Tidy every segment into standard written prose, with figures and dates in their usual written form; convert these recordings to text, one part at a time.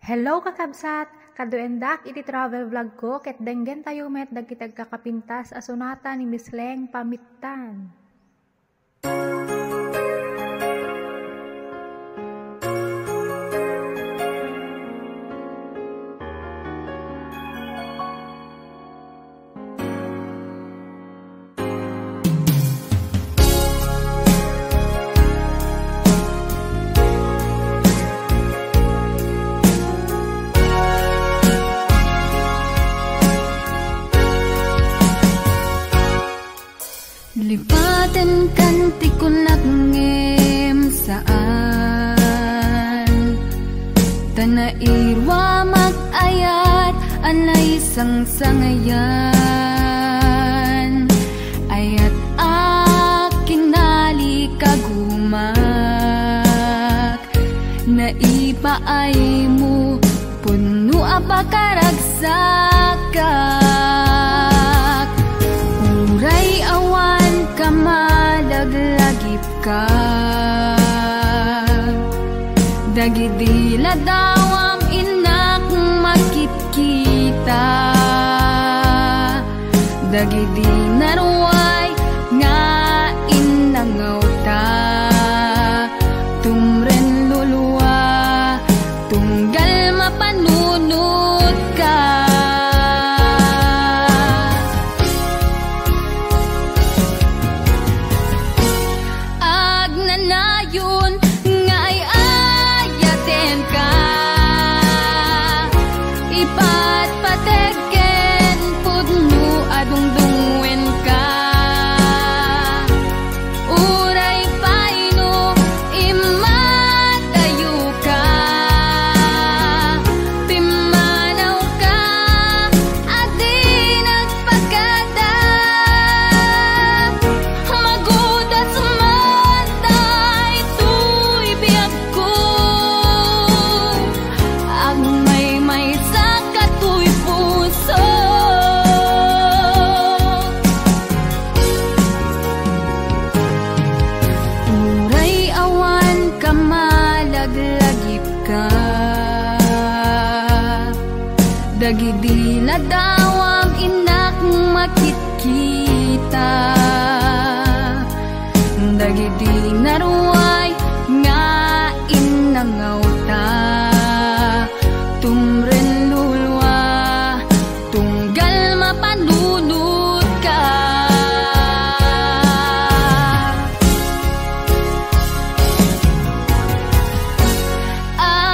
Hello kakabsat! Kaduendak iti travel vlog ko ket denggen tayo met dagkitag kakapintas asunata ni Miss Leng Pamittan. Lipaten kanti ko nagngem saan Tanairwa mag-ayat anay sang-sangayan Ayat akinali kagumak Naipaay mo puno apakaragsakak Uray awan kamalaglagip ka Dagidila dawam inak makikita Dagidi naruay nga inangaw ta Tumren luluwa tunggal mapanunod ka Agnanayon nga ay ayaten ka Ipatpategen pudno adungdungwen ka Uray paino imadayo ka Pimanaw ka adi nagpagkada Magudas matay tuy biyag ko Ang may sa katuy puso Uray awan kamalaglagip ka Dagidi na dawam inak makikita Dagidi naruay nga inangaw ta Tumren lulwa tunggal mapanunod ka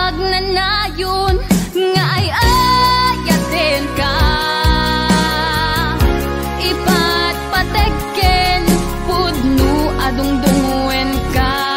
Agnanayon nga ay ayaten ka Ipatpategen pudno adungdungwen ka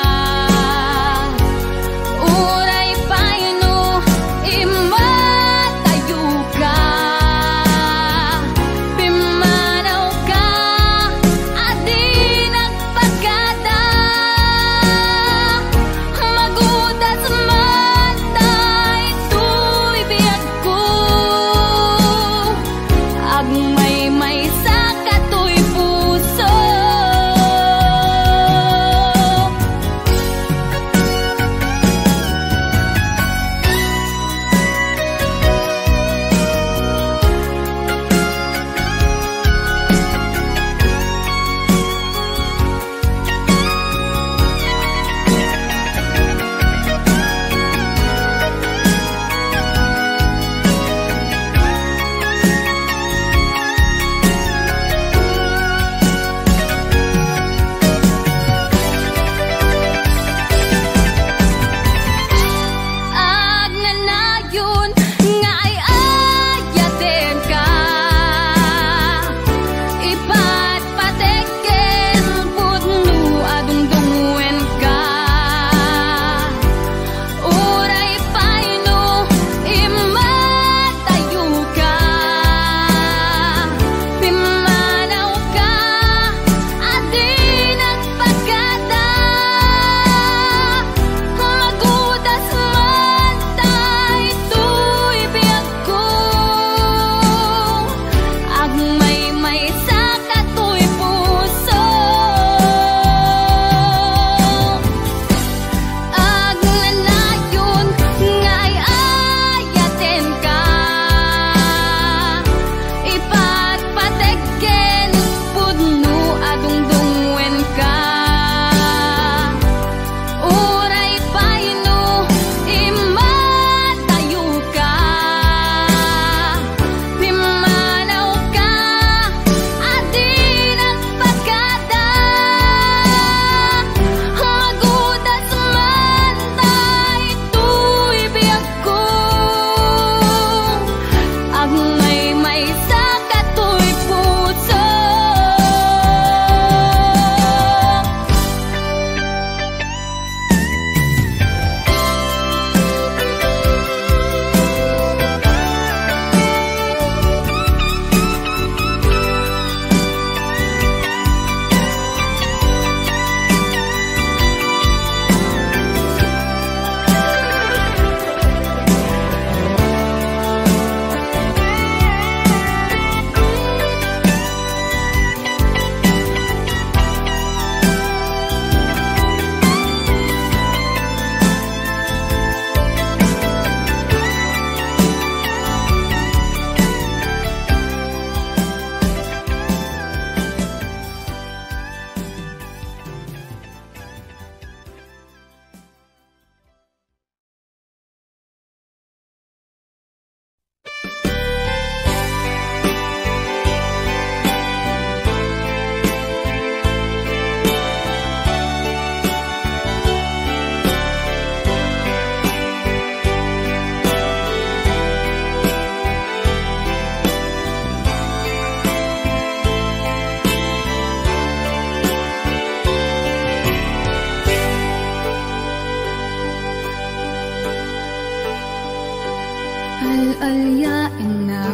Al-alyain na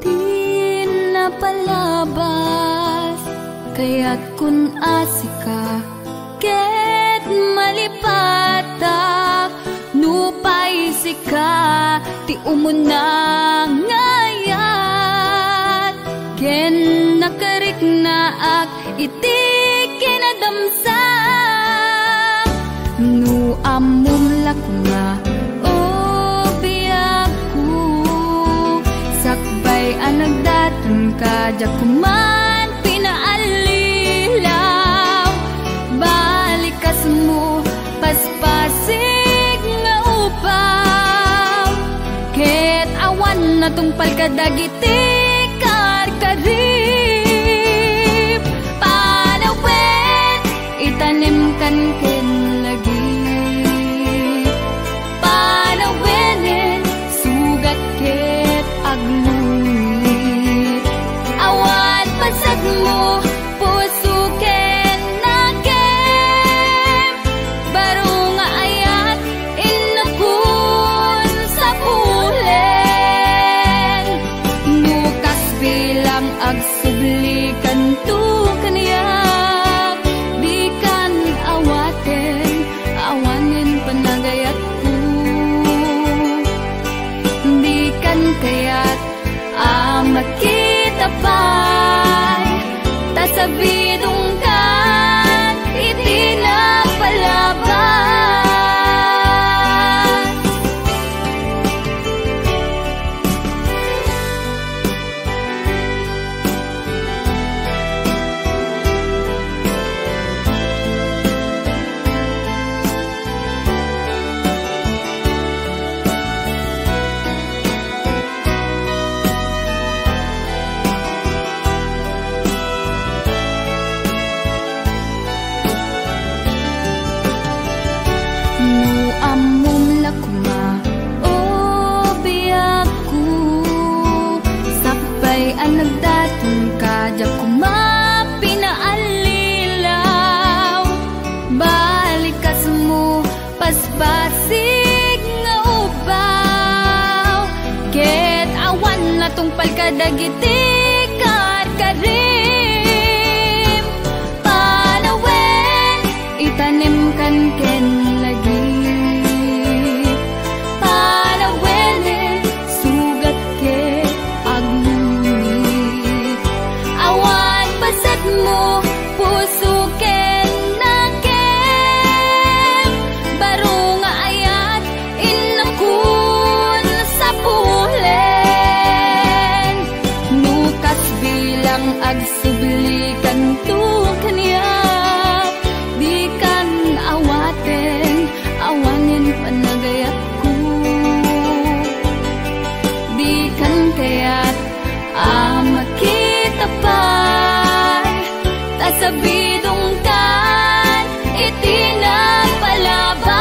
di napalabas, kaya't kun asika ket malipata nupay sika ti umuna ngayat ken nakarik naak iti kinadamsa nu amum lakma o biyaku sakbay anagdatan ka jakuman pinaalilaw balikas mo paspasig nga upaw ket awan na tungpal ka dagiti karkarib panawen itanim kan ken lagi panawenen sugat ket agluit awan pasag mo puso ken nakem baro nga ayat inapun sa pulen nukas bilang agsublikan tu kaniyak di kan awaten awanin panagayat ko di kan kayat makita pa'y tasabidong kan iti napalabas amum lakma o biyaku sabay anagdatong ka jakuma pinaalilaw balikas mo pasbasig nga ubaw ket awan na tungpal ka dagiti karkarim panawen itanim kan ken lagi mo puso ken nakem baro nga ayat inakun sa pulen nukas bilang agsublikan tu kaniyak di kan awaten awanin panagayat ko di kan kayat makita pa sabidong kan iti napalabas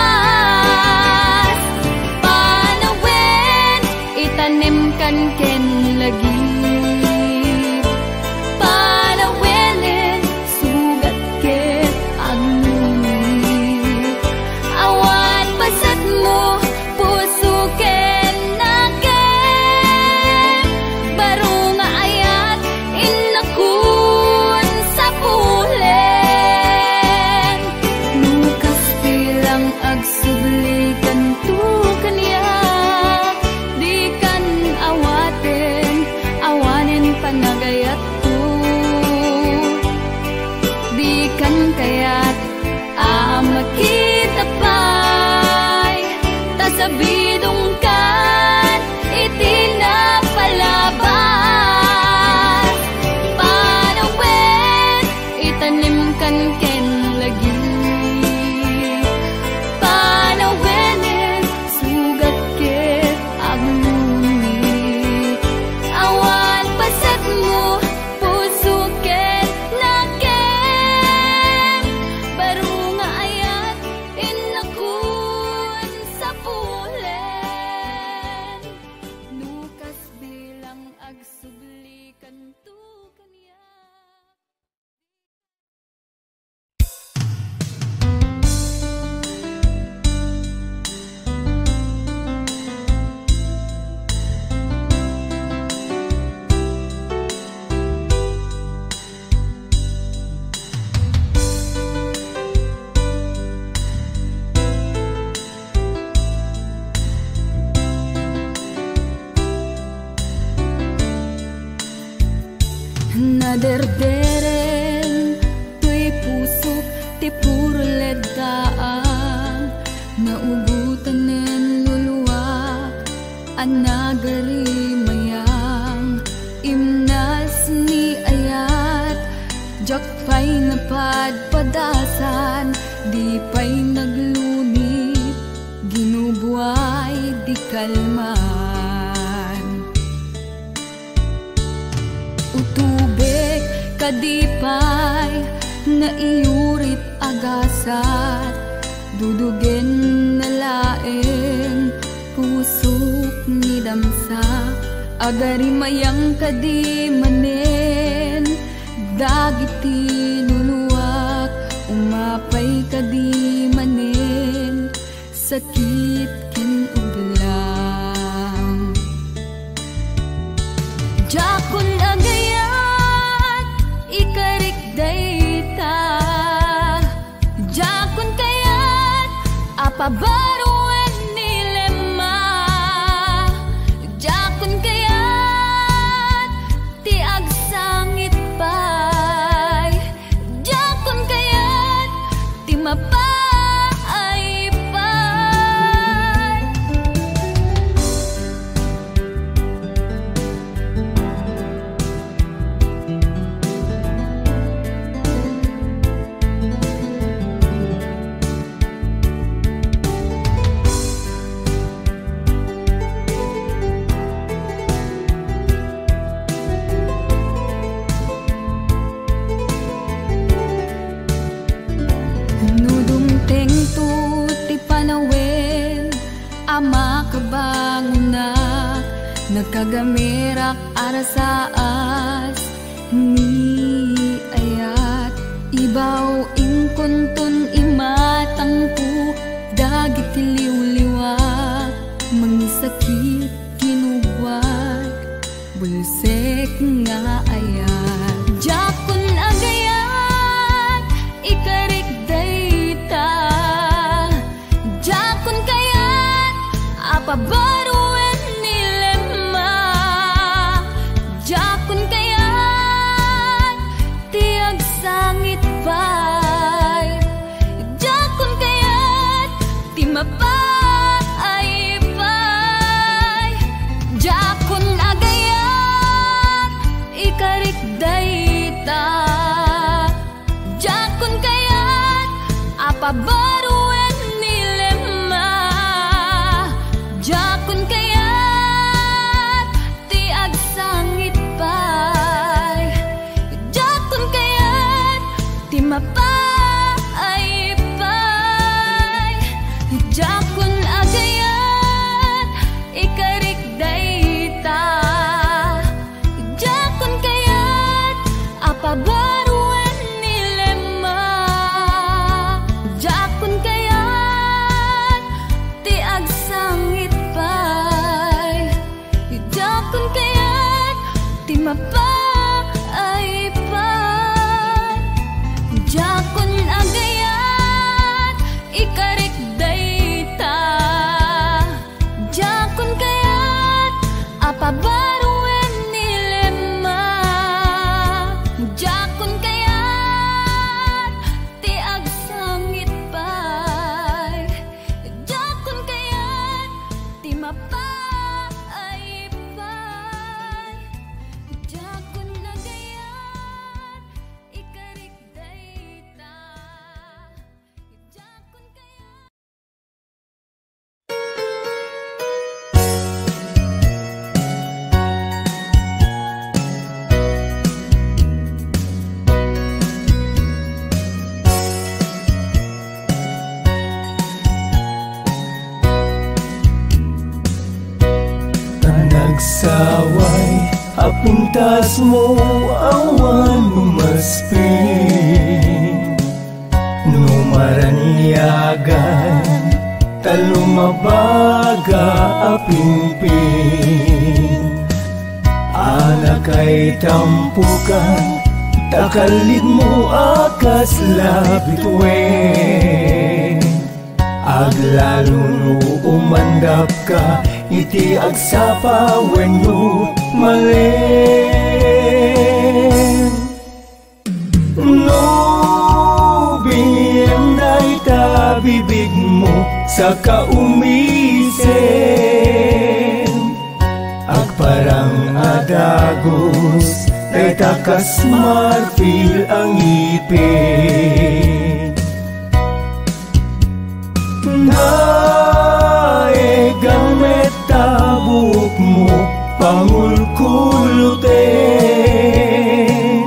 panawen itanim kan ken lagi panawenen sugat ket agluit awan pasat mo puso ken nakem baro nga ayat inakun sa pulen nukas bilang agsublikan tu kaniyak di kan awaten Naderderen tuy pusok ti puro leddaang naugutanen luluwak anagari mayang imnas ni ayat jak pa'y napadpadasan di pa'y naglunit ginubuay di kalman utubek kadipay na iurit agasat dudugen na laeng pusok ni damsak agari mayang kadi manen dagiti luluwak umapay kadi manen sakit ken ublang jakon agayat ikarik dayta jakon kayat apabaruan nilema jakon kayat ti agsangit pay jakon kayat ti mapay makabangunak nagkagamirak arasaas ni ayat ibaw ingkuntun imatangku dagit liwliwak mangisakit kinubwag bulsek nga ayat jakon agayat ikarik dayta jakon kayat apabaruan nilema jakon kayat tiag sangit pay jakon kayat ti mapay pay jakon agayat ikarik dayta jakon kayat apabaruan nilema jakon kayat ti agsangit pay jakon kayat ti mapay pay jakon agayat ikarik dayta jakon kayat apabaruan nilema jakon kayat ti agsangit pay jakon kayat ti mapay pay jakon agayat ikarik dayta jakon kayat apabaruan nilema jakon kayat ti agsangit pay jakon kayat ti mapay pay jakon agayat ikarik dayta jakon kayat nagsaway apintas mo awan umaspin numaranyagan talumabaga apimpin anak ay tampukan takalid mo akas labitwen aglalo no umandap ka iti agsapa wenno mali bibig mo sa kaumisem. Agparang adagos, day takas marfil ang ipin. Naegang metabuk mo pangulkuluten.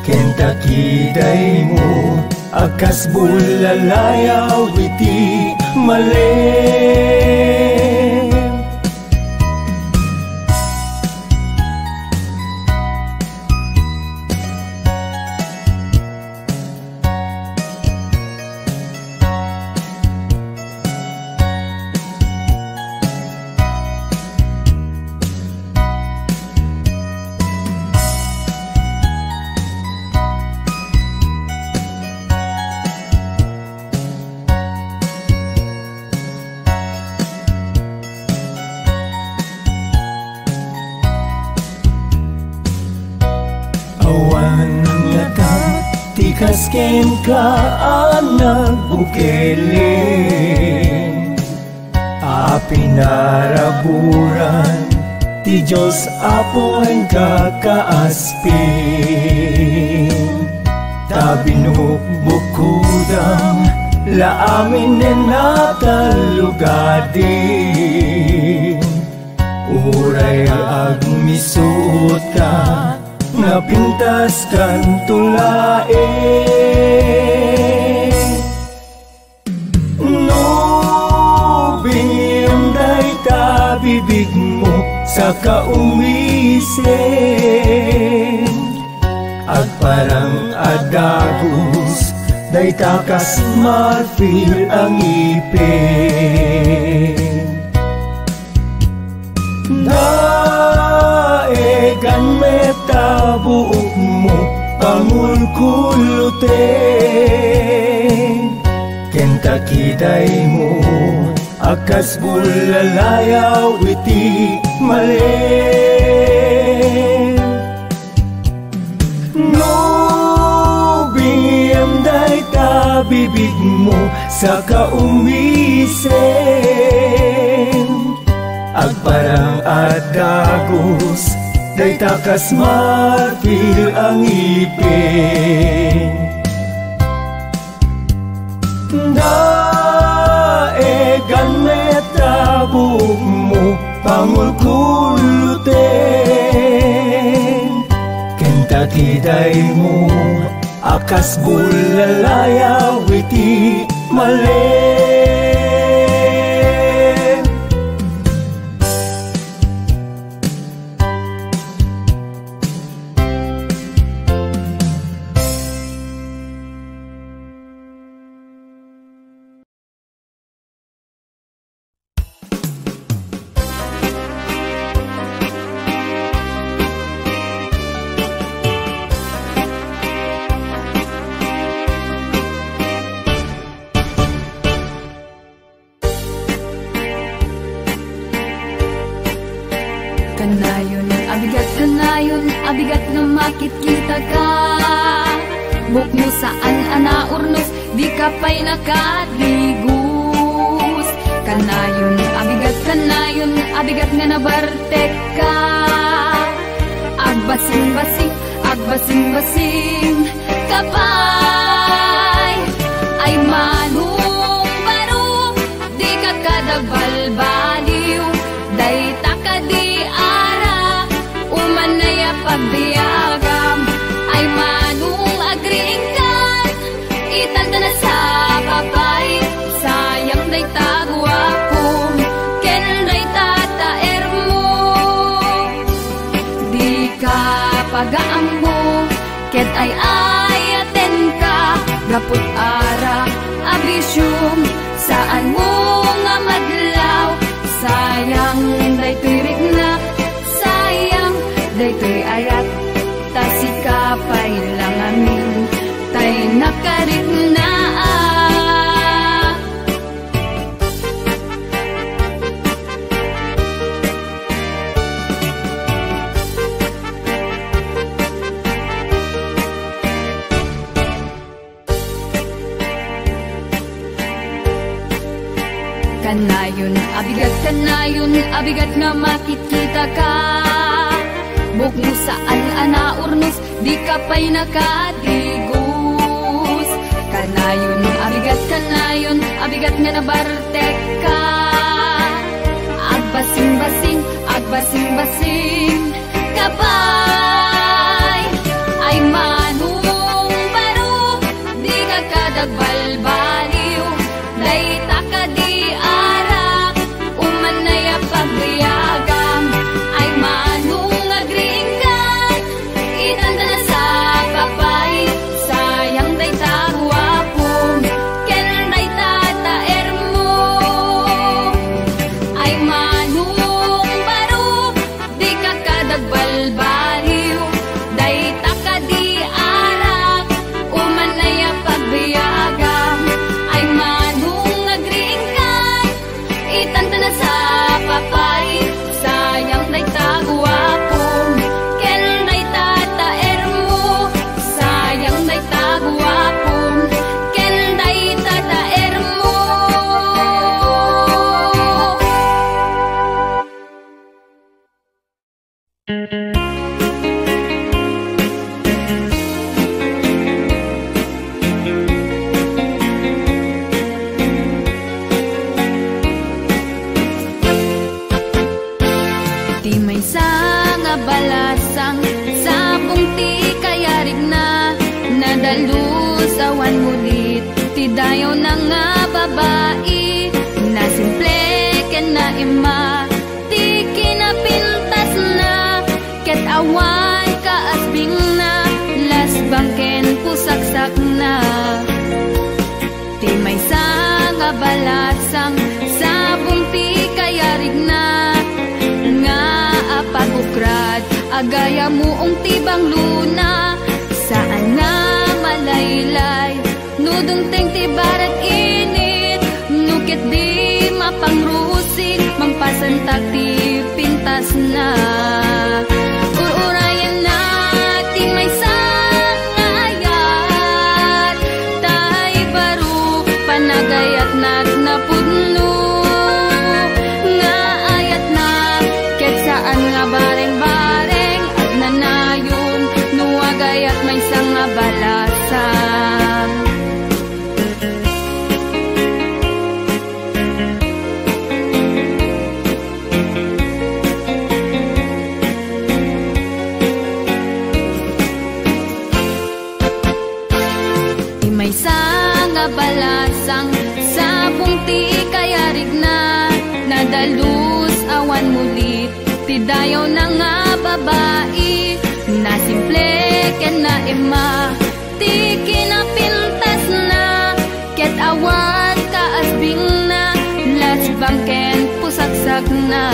Kentakiday mo akas bulalayaw iti malem. Kasken ka anak bukeleng, apinaraburan ti Diyos apoy kakaaspin. Tabinukbukudam laamin natalugadin. Uray agmisuot ka napintas kan tulae. Nubing day ta bibig mo sa kaumisem. Agparang adagos, day takas marfil ang ipin. Daegan metabuok mo pangulkuluten. Kentakiday mo akas bulalayaw iti malem. Nubing day ta bibig mo sa kaumisem. Agparang adagos, day takas marfil ang ipin. Daegan metabuk mo pangulkuluten. Kentakiday mo akas bulalayaw iti malem. Abigat nga makikita ka. Bukno saan anaurnos, di ka pa'y nakadigus. Kanayon, abigat nga nabartek ka. Agbasing-basing kapay. Ay manong baro, di ka kadagbalbaliw. Day takadi ara, umanaya pagbiagam. Ay manong agriingkan, itanda na sa papay. Sayang day tagwapong, ken day tataer mo. Di ka pagaammo, ket ay ayaten ka. Gapot ara, abisyong, saan mo nga madlaw. Sayang day tuirig na, sayang day tuy ayat. Tasikapay lang amin, tay nakarig na. abigat ka na yun, abigat nga makikita ka. Buk mo sa alana urnos, di ka pa'y nakadigos. Kanayon, abigat kanayon, abigat nga nabartek ka. Agbasing-basing, agbasing-basing, kabay. Ay manong baro, di ka kadagbalbaliw. Dayta ka di arak, umanaya pagbiyagang. Ay manong agringan, itanda na sa papay. Sayang dayta guwapong, ken dayta taer mo. Ay manong baro, di ka kadagbalbaliw. Dayta ka di arak, umanaya pagbiyagang. Ay manong agringan, itanda na sa papay. Sayang dayta guwapong, ken dayta taer mo. Sayang dayta guwapong, ken dayta taer mo. Di may nga balasang sabong ti kayarig na nadalus awan mulit ti dayaw na nga babae na simple ken na ima ti kinapintas na ket awan kaasbing na lasbang ken pusaksak na. Ti may nga balasang sabong ti kayarig na nga apagukrad agaya moong tibang luna. Saan nga malaylay nudungteng ti barat init. Nukit di mapangrusik mangpasantak ti pintas na. Ururayan na ti may sangayat tay baro panagayat nat napudno. Nga ayat na ket saan nga bareng-bareng at nanayon nuwagayat may sanga balasang. Di may sanga balasang sabong ti kayarig na nadalus awan mulit ti dayaw na nga babae na simple ken na ima ti kinapintas na ket awat kaasbing na lasbang ken pusaksak na.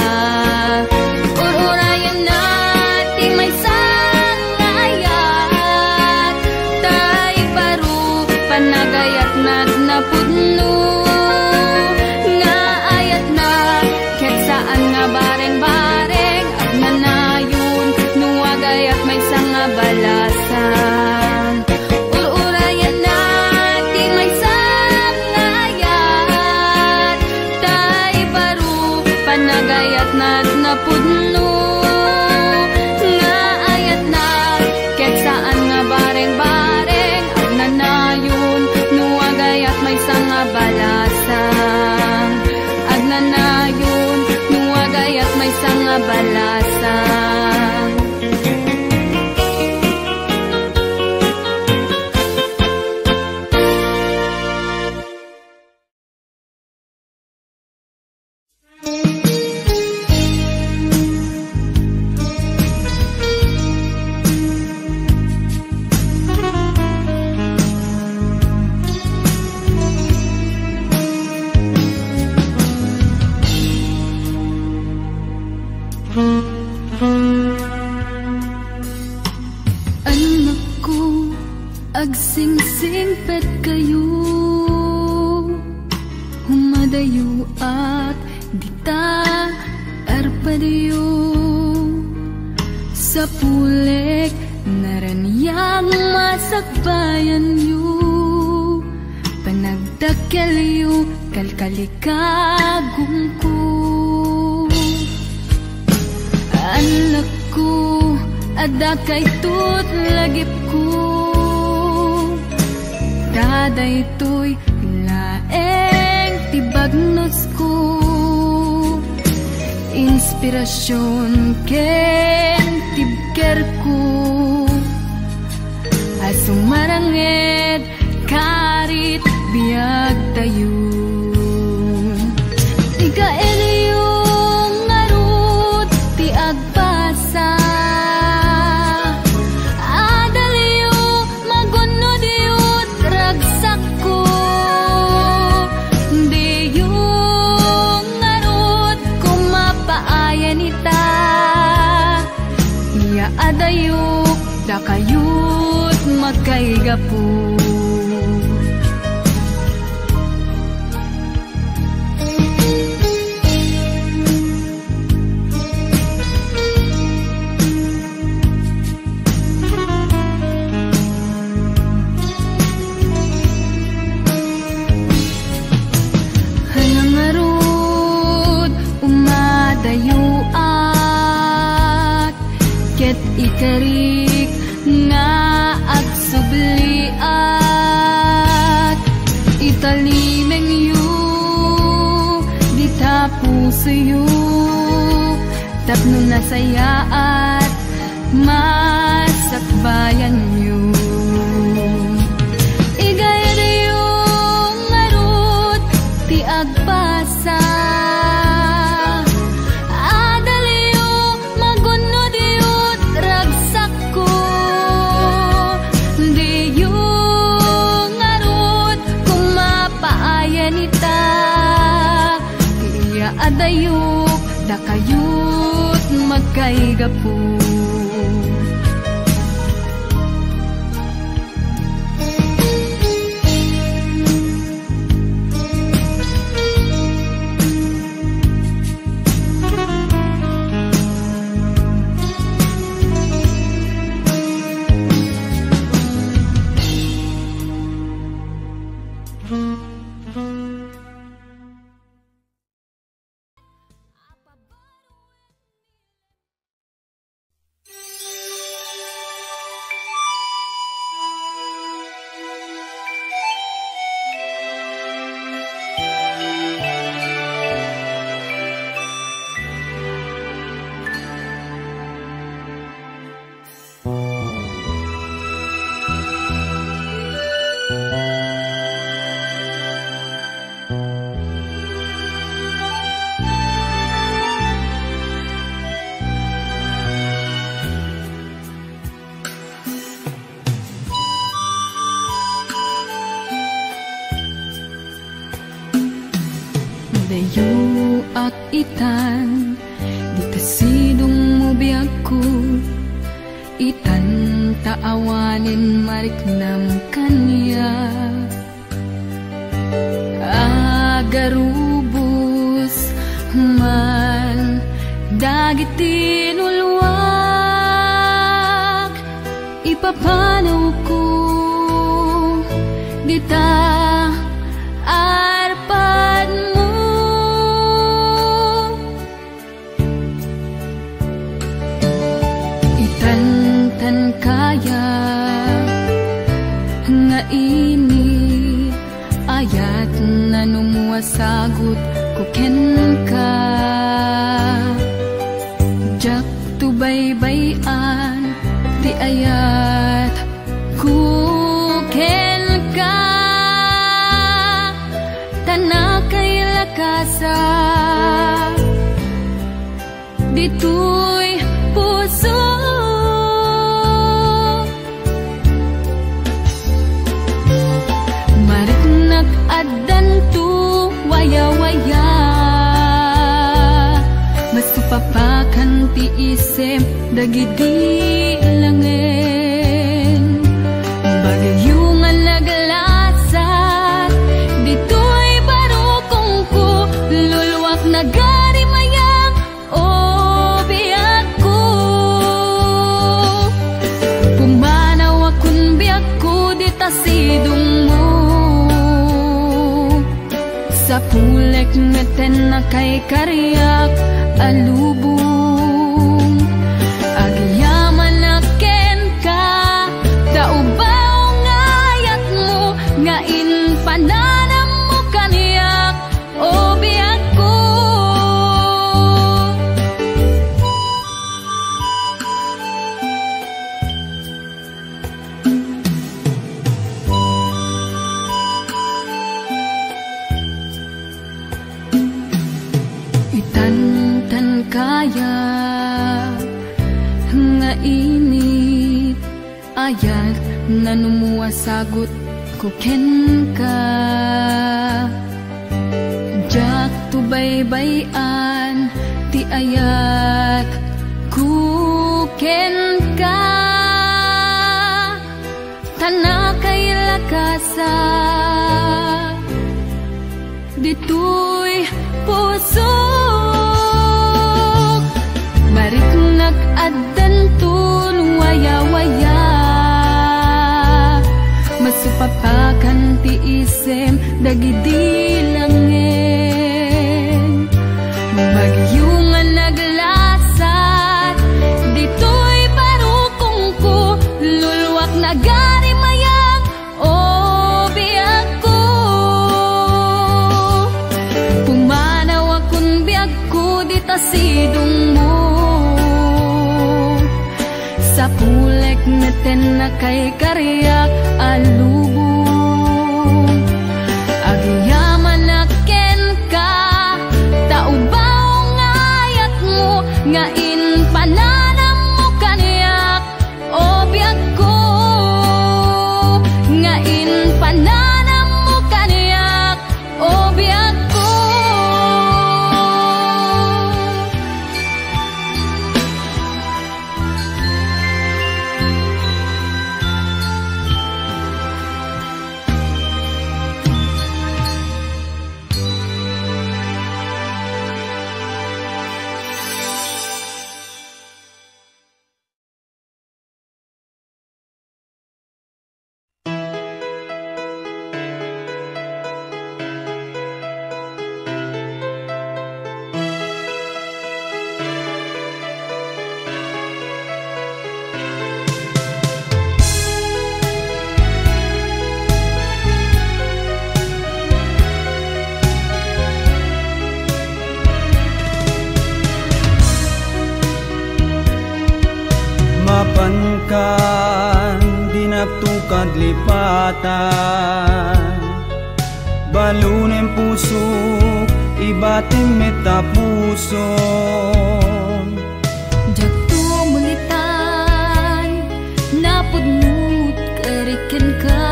Ururayan na ti may sangayat tay baro panagayat nat napudno. Nga ayat na ket saan nga bareng-bareng at nanayon nuwagayat may sanga balasang. Ururayan na ti may sangayat tay baro panagayat nat napudno. Nga ayat na ket saan nga bareng-bareng at nanayon nuwagayat may sanga balasang. At nanayon nuwagayat may sanga balasang. Anak ko, agsingsing pet kayo, humadayo at dita arpadayo. Sa pulek naraniyang masakbayan yu, panagdakkel yu kalkalikagong ko. ko ada kay tut lagip ko daday to'y laeng tibagnos ko inspirasyon ken tibker ko asong maranged karit biag tayo ikaeliyong ngarut ti agpasa adaliyo magunod yut ragsak ko diyong ngarut kumapaayan ita iya adayuk dakayut magkaigapu ikarik nga agsubliat italimeng yu di tapuso yu tapno nasayaat masakbayan yu igayad yung ngarut ti agpasa adayuk dakayut magkaigapu dayo ak itan di tasidong mo biag ko itan taawanin mariknam kanya agarubos man dagitin ulwak ipapanaw ko dita arpad mo itan kaya nga ini ayat na numuwasagot ko ken ka jak tu baybayan ti ayat ku ken ka tanakay lakasa ditoy puso mariknak addan tu waya-waya masupapakan ti isem dagidi langen bagayungan naglasat ditoy barukong ko luluwak na gari mayang o biyak ko pumanaw akong biyak ko di tasidong mo sa pulek meten na kay karyak alubong ayat nga numuwasagot ko ken ka. Jak tubaybayan ti ayat ku ken ka. Tana kay lakasa ditoy puso marik nag-addan tun waya-waya masupapakan ti isem dagidi langin magyungan naglasat ditoy parukong ko lulwak nagari mayang o biag ko pumanaw akong biag ko dita sidong mo sa pulek neten na kay kariyak alubong agyaman na ken ka taubaw nga ayat mo nga in pananam mo kaniyak o biag ko nga in pananam mo kaniyak o biag ko. Mapankan dinaptukad lipatan balunem puso ibatim metapuso Jagto mulitan napudnut kariken ka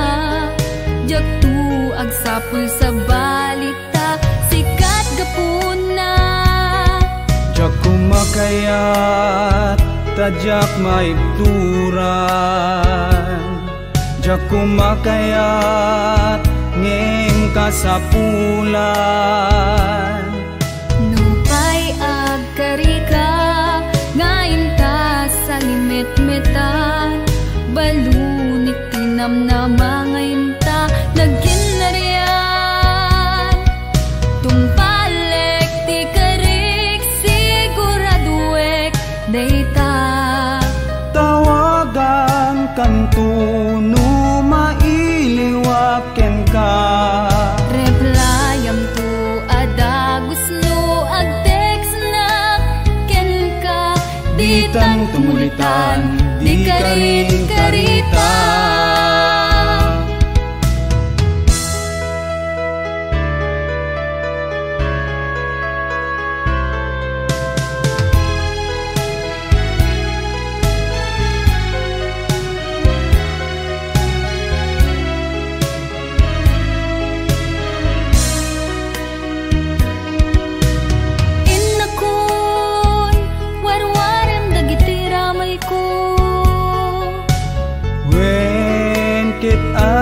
jagto agsapul sa balita sikat gapuna jak kumakayat tajak maibturan jak kumakayat ngeng kasapulan nupay agkarika ngayon ta sa limit-metan balunit tinamnama ngayon ta nagginarian tumpalek ti karik siguraduek dayta tawagan kantuno mailiwaken ka replayam to adagus no agtext na ken ka ditang tumulitan di karin karita.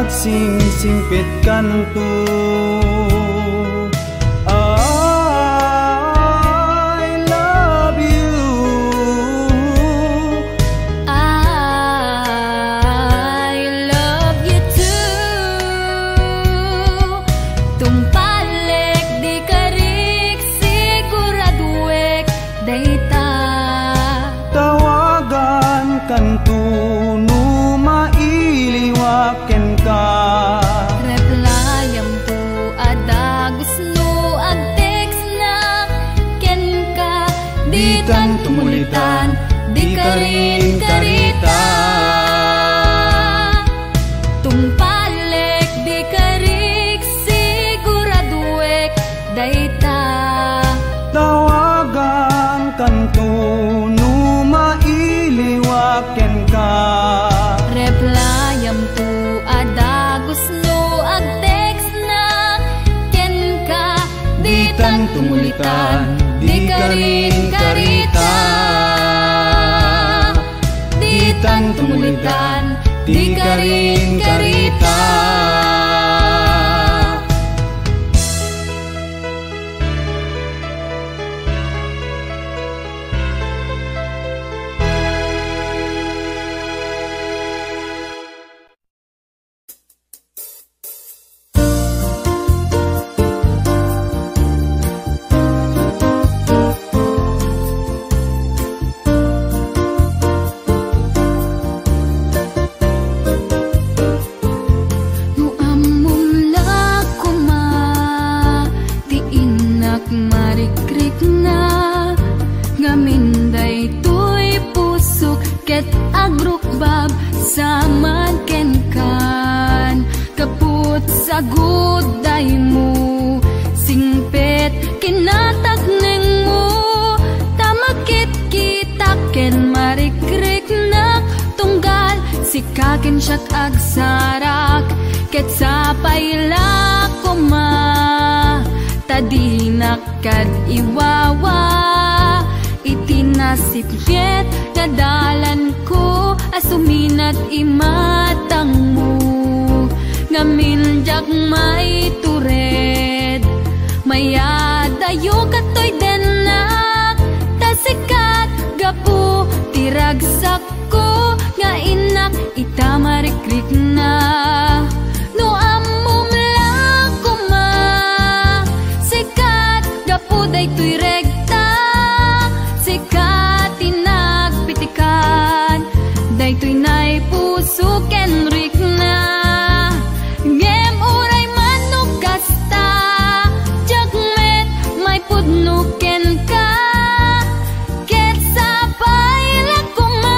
Sing-singpit kanto I love you I love you too tumpalek di karik siguraduek dayta tawagan kanto no mailiwaken ka replayam to adagus no agtext na ken ka ditang tumulitan di karin karita tumpalek di karik siguraduek dayta tawagan kanto no mailiwaken ka replayam karitan, di ka rin karita. Di tan tumulitan, di ka rin karita. Aguday mo, singpet kinatagning mo, tamakit kita ken marikrik na tunggal, sikakin siya't agsarak, ket sapay lakoma, tadinak kad iwawa, itinasipyet nadalan ko, asuminat imatang mo. Ngamin jak may tured, mayadayo katoy denak, tasikat gapu tiragsak ko, nga inak itamarikrik na. No amom lakuma, sikat gapu daytoy regta, sikat inagpitikan, daytoy nay puso ken rik na. Nuken ka, ket sapay lakuma,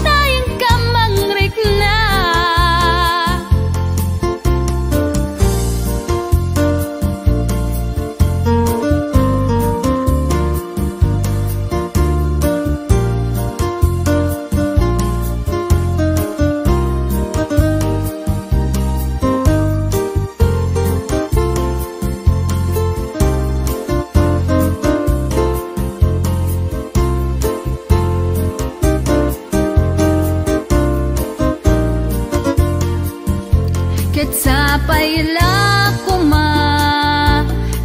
tayong ka mangrik na. Sapay lakuma,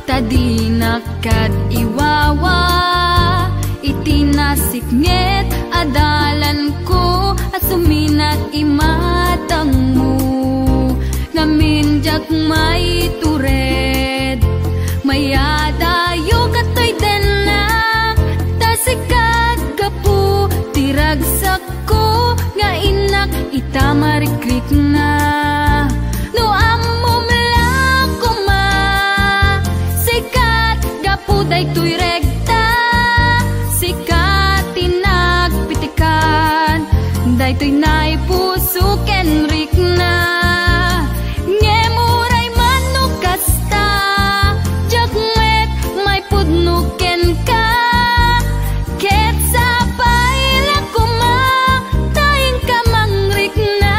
tadinak kad iwawa, itinasiknget adalan ko, asuminat imatang mo. Ngaminjak may tured, mayadayo katoy denak, tasikat gapu tiragsak ko, nga inak itamarikrik na. No amom lakuma, sikat gapu daytoy regta, sikat tinagpitikan, daytoy nay puso ken rik na. Ngemuray manok kasta, jakmet may pudno ken ka, ket sapay lakuma, tayong ka mangrik na.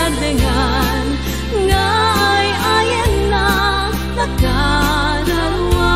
dagdagan ngay ayan na nakadarwa.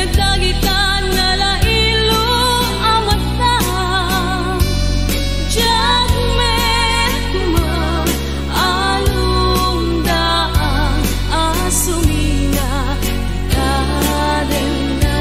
dagitan nga lailo amata jagmet ma alung daang asumina kadena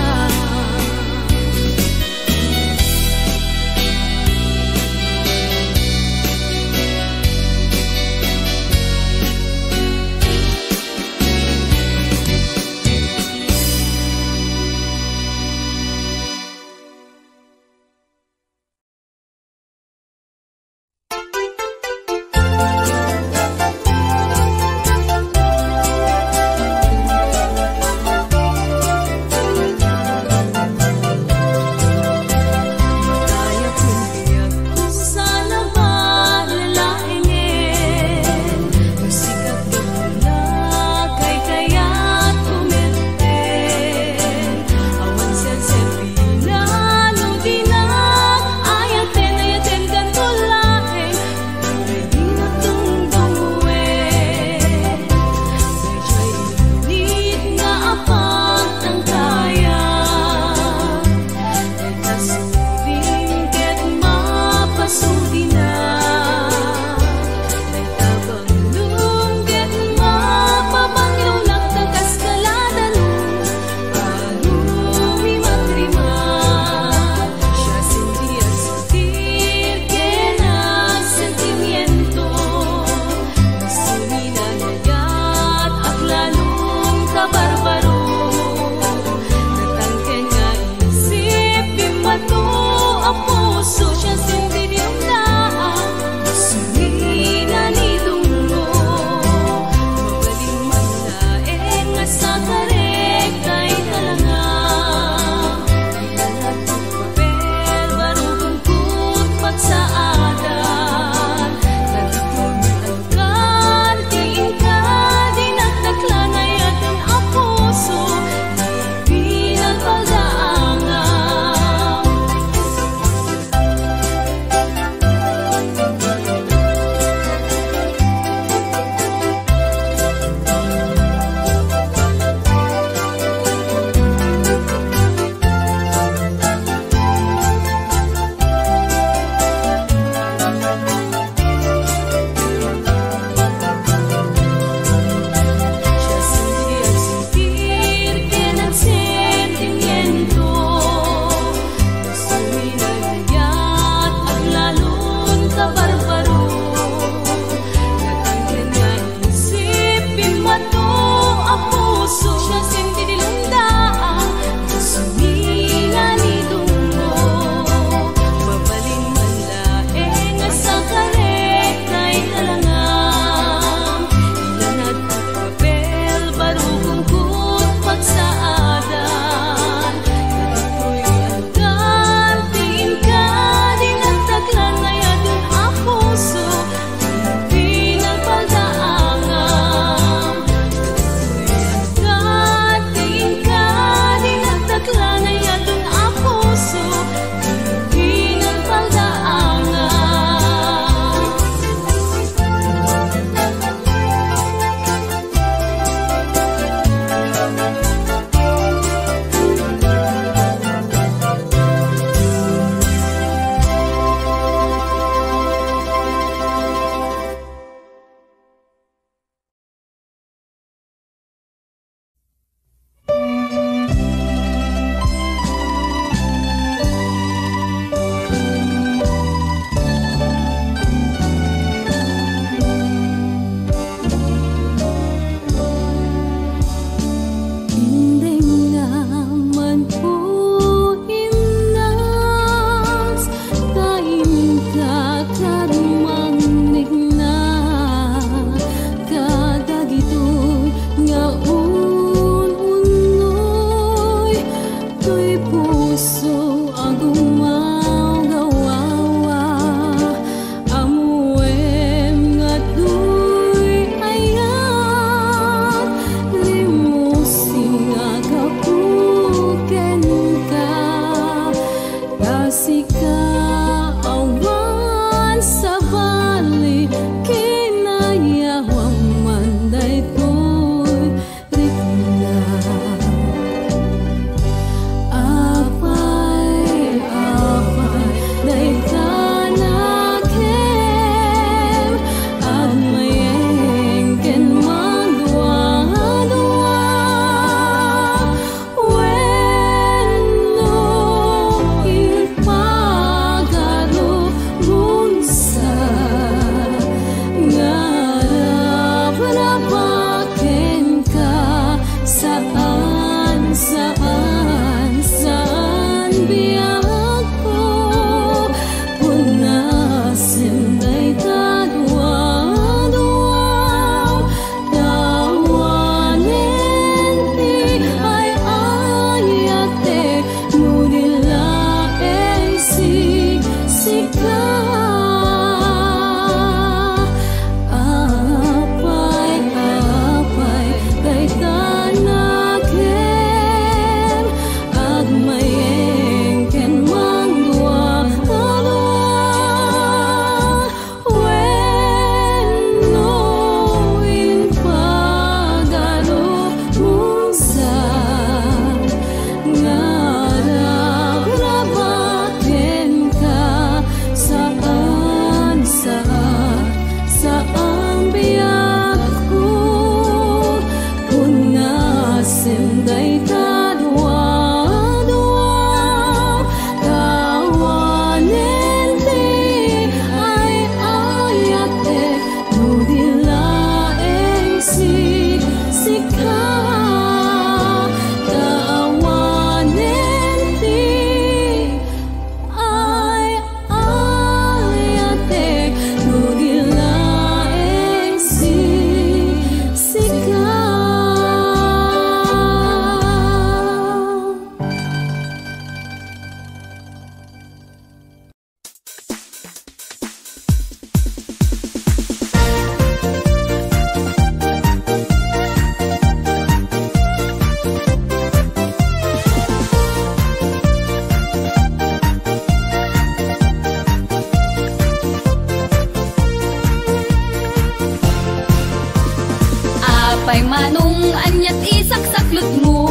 Apay manong anyat isaksaklot mo,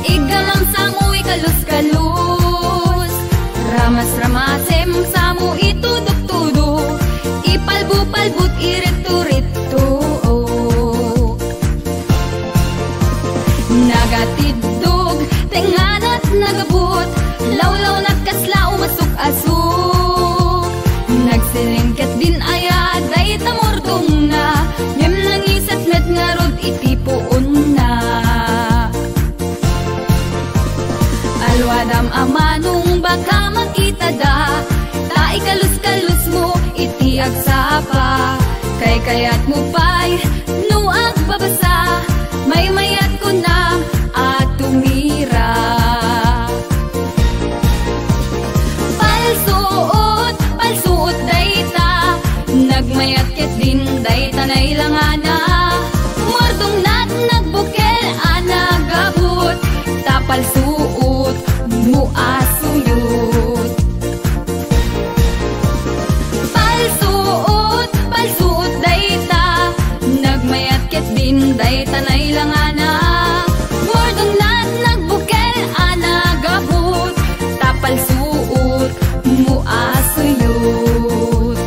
igalang sa mo ikalus-kalus. Ramas-ramasem sa mo itudok-tudok, ipalbu-palbut irito-rito. Nagatidog, tenganat nagabot, lawlaw na't kasla umasuk-asuk. Nagsilingket din ayad ay tamordong na, ngem nangisat met nga rod itipuon na. Alwadam amanong baka makita da, ta ikalus-kalus mo iti agsapa. Kay kayat mo pa'y nuag babasa, may mayat ko na at tumira. Palsuot, palsuot dayta, nagmayat ket din dayta na ilangana. Mordong nat nagbukel anagabot, tapalsuot mo asuyot. Palsuot, palsuot dayta, nagmayat ket din dayta na ilangana. Mordong nat nagbukel anagabot, tapalsuot mo asuyot.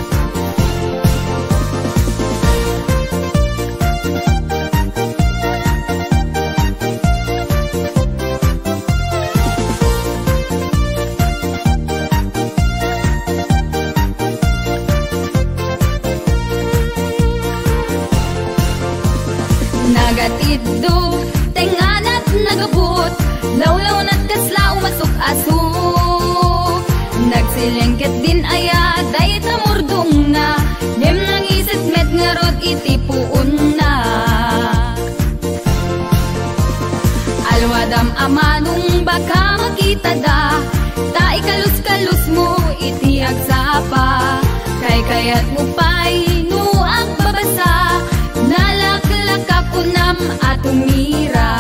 Nagatidog, tenganat nagabot, lawlaw na't kasla umasuk-asuk. Nagsilengket din ayad ay tamordong na, ngem nangisit met nga rod itipuon na. Alwadam amanong baka makita da, ta ikalus-kalus mo iti agsapa. Kay kayat mo pa'y nuag babasa, nalaklak ako nam at tumira.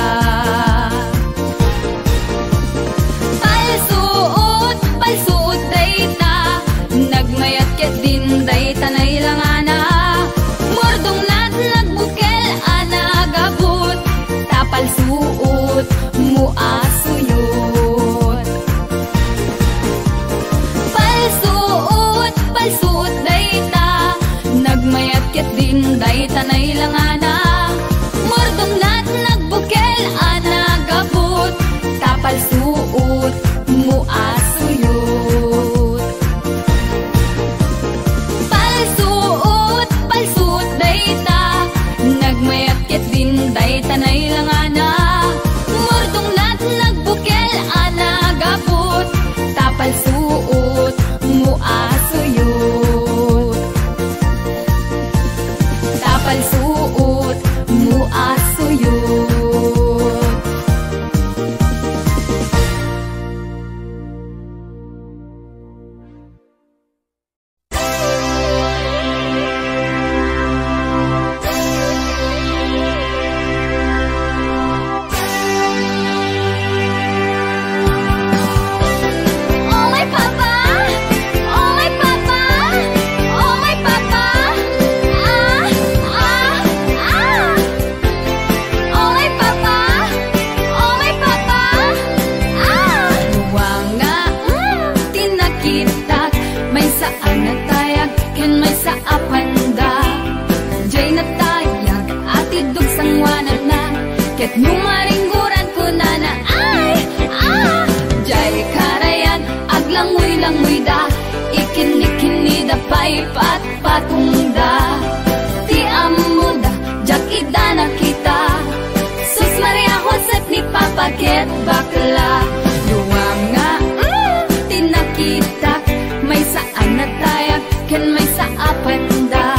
Palsuot, palsuot dayta, nagmayat ket din dayta na ilangana. Mordong nat nagbukel anagabot, tapalsuot mo asuyot. Palsuot, palsuot dayta, nagmayat ket din dayta na ilangana. Mordong nat nagbukel anagabot, tapalsuot mo asuyot. Palsuot, palsuot dayta, nagmayat ket din dayta na ilangana. Mordong nat nagbukel anagabot, tapalsuot mo asuyot. Tapalsuot mo asuyot. Oh my papa, oh my papa, oh my papa, ah, ah, ah. Oh my papa, oh my papa, ah. Huwag nga tinakitak, may saan natayag, ken may saapanda. Jay natayag, atidog sangwanan na, ket numaringguran ko na na ay, ah. Jay karayan, aglangoy-langoy da, ikin-ikini da pa'y pat-patungda. Ti amo da, jak ida na kita, Sus Maria Josep ni Papa ket bakla. Luwang nga tinakitak, may saan natayag, ken may saapanda.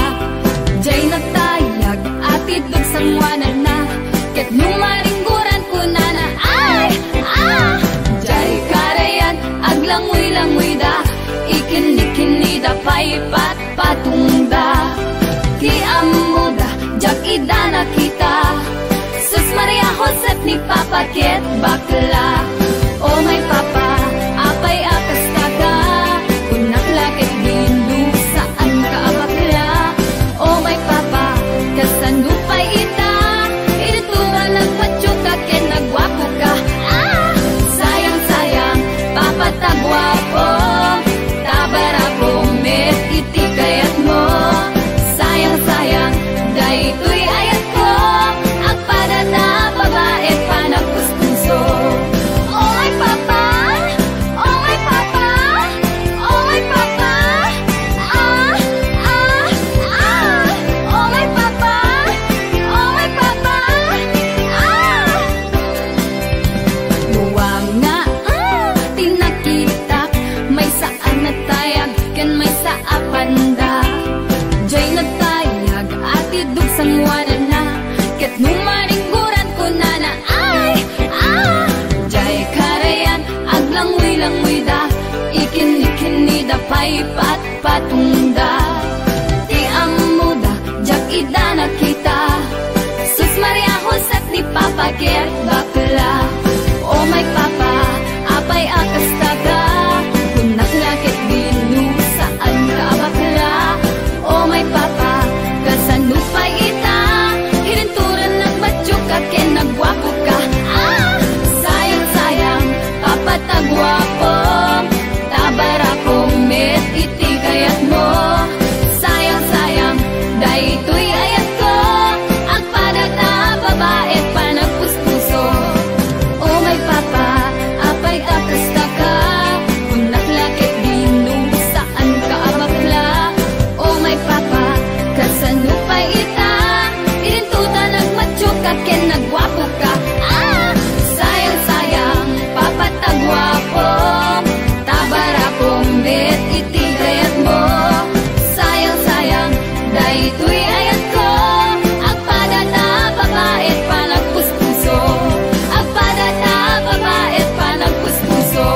Jay natayag, atidog sangwanan na, ket numaringguran ko na na ay, ah. Jay karayan, aglangoy-langoy da, ikin-ikini da pa'y pat-patungda. Ti amo da, jak ida na kita, Sus Maria Josep ni Papa ket bakla. Oh my papa, apay akas taga, unakla ket bindu saan ka abakla. Oh my papa, kasan lupay ita, lang mo'y da, ikin-ikini da pa'y pat-patungda. Ti amuda, jak ida na kita, Sus Maria Jose ni Papa ket bakla. Oh my Papa, apay akas taga, kunak lakit binu saan ka bakla. Oh my Papa, kasanupay ita, hirinturan ng batyok ka ken nagwapo ka. Sayang-sayang, Papa tagwapo, tabara kong met itigayat mo. Sayang-sayang, dahito'y ayat ko, ang padata babae pa nagpuspuso. Oh my Papa, apay akasta ka, kunak lakit binong saan ka abakla. Oh my Papa, kasanupay ita, irintuta nagmatyok ka ken nagwapo ka. Sayang-sayang, Papa tagwapo, tabara kong met itigayat mo. Sayang-sayang, dahito'y ayat ko, ang padata babae pa nagpuspuso. Ang padata babae pa nagpuspuso.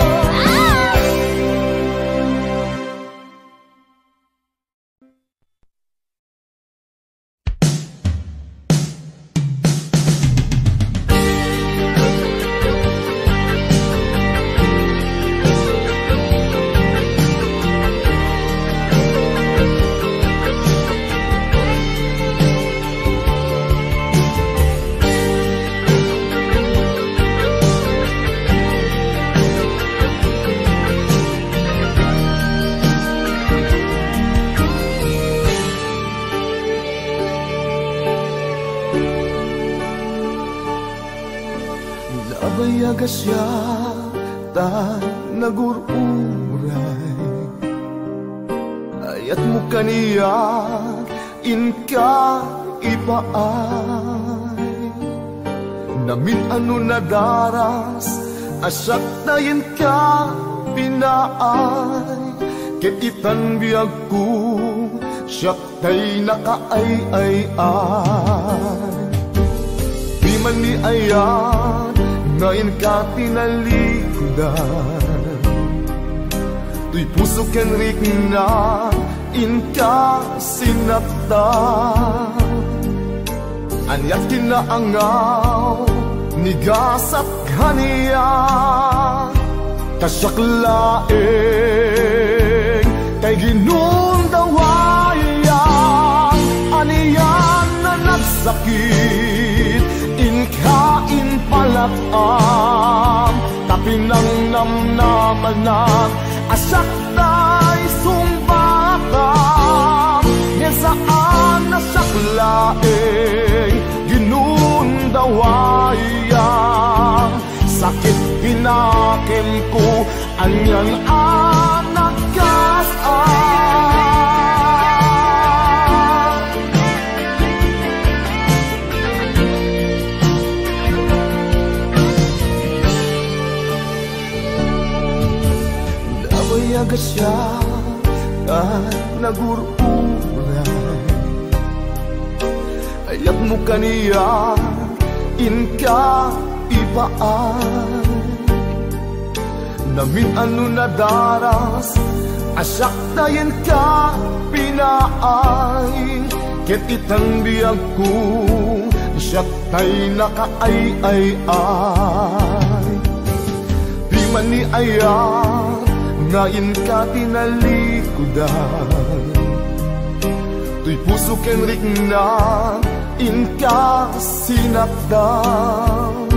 Labayaga siya ta nagururay, ayat mo kaniya inka ipaay. Namin ano na daras, asak tayin ka pinaay. Ketitan biyag ko, siyak tay nakaay-ay-ay. Di man ni ayan, ngayon ka tinalikudan. Tuy puso ken rik na inka sinaktan. Anyat kinaangaw, nigasat kaniya. Kasyak laeng, kay ginundawayang. Aniyan na nagsakit, inkain palatam. Tapinang namnamanan, asak tay sumbatam. Ngayon saan nasak laeng, ginundawayang. Sakit pinakem ko, anyan anak kasaan. Labayaga siya at nagururay, ayat mo kaniya inka ipaay. Namin ano na daras, asak tayin ka pinaay. Ket itang biyag ko, siyak tay nakaay-ay-ay. Di man ni ayat, ngayon ka tinalikudan. Tuy puso ken rik na inka sinakdan.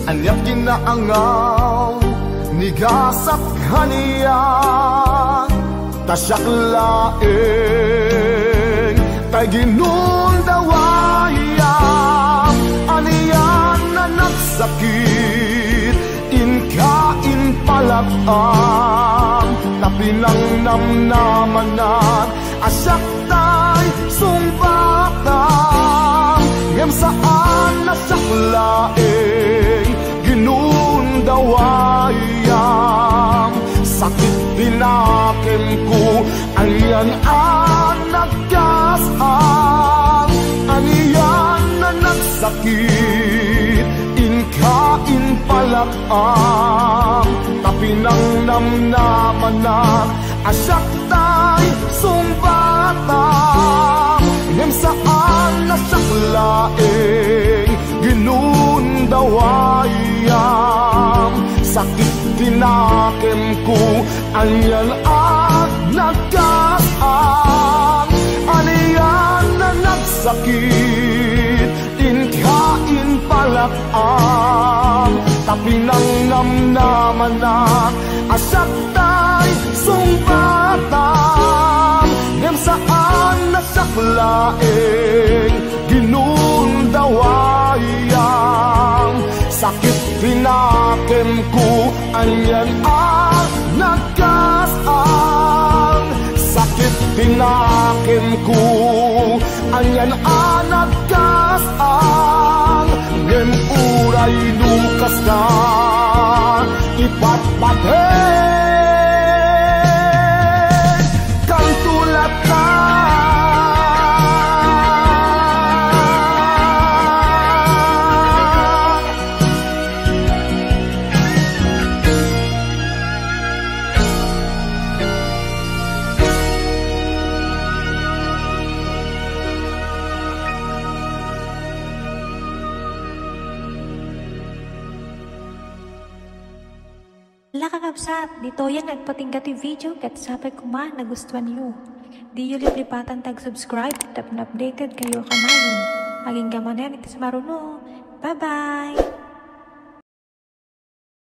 Anyap kinaangaw, nigasat kaniya. Tasyak laeng, tay ginundawayang. Aniyan na nagsakit, inkain palatam. Tapinang namnamanan, asak tay sumbatam. Ngem saan nasak laeng, ginundawayang. Sakit pinakem ko, ayan anak kasaan. Aniyan na nagsakit, inkain palatam. pinangnamnaman na asak tay sumbatam ngem saan nasaklaeng ginundawayam sakit tinakem ko anyan at nagkasang aniyan na nagsakit inkain palakang tapinang namnaman na asak tay sumbatam ngem saan nasaklaeng ginundawayang sakit tinakem ko anyan ang nagkasang sakit tinakem ko anyan ang nagkasang ngem uray lukas na ipatpathen kang tulad na Lakakabsat, dito yan nagpatingkat yung video kat sabi ko nagustuhan nyo. Di nyo liplipatan tag-subscribe at updated kayo kanayon. Maging gamanan ito sa maruno. Bye-bye!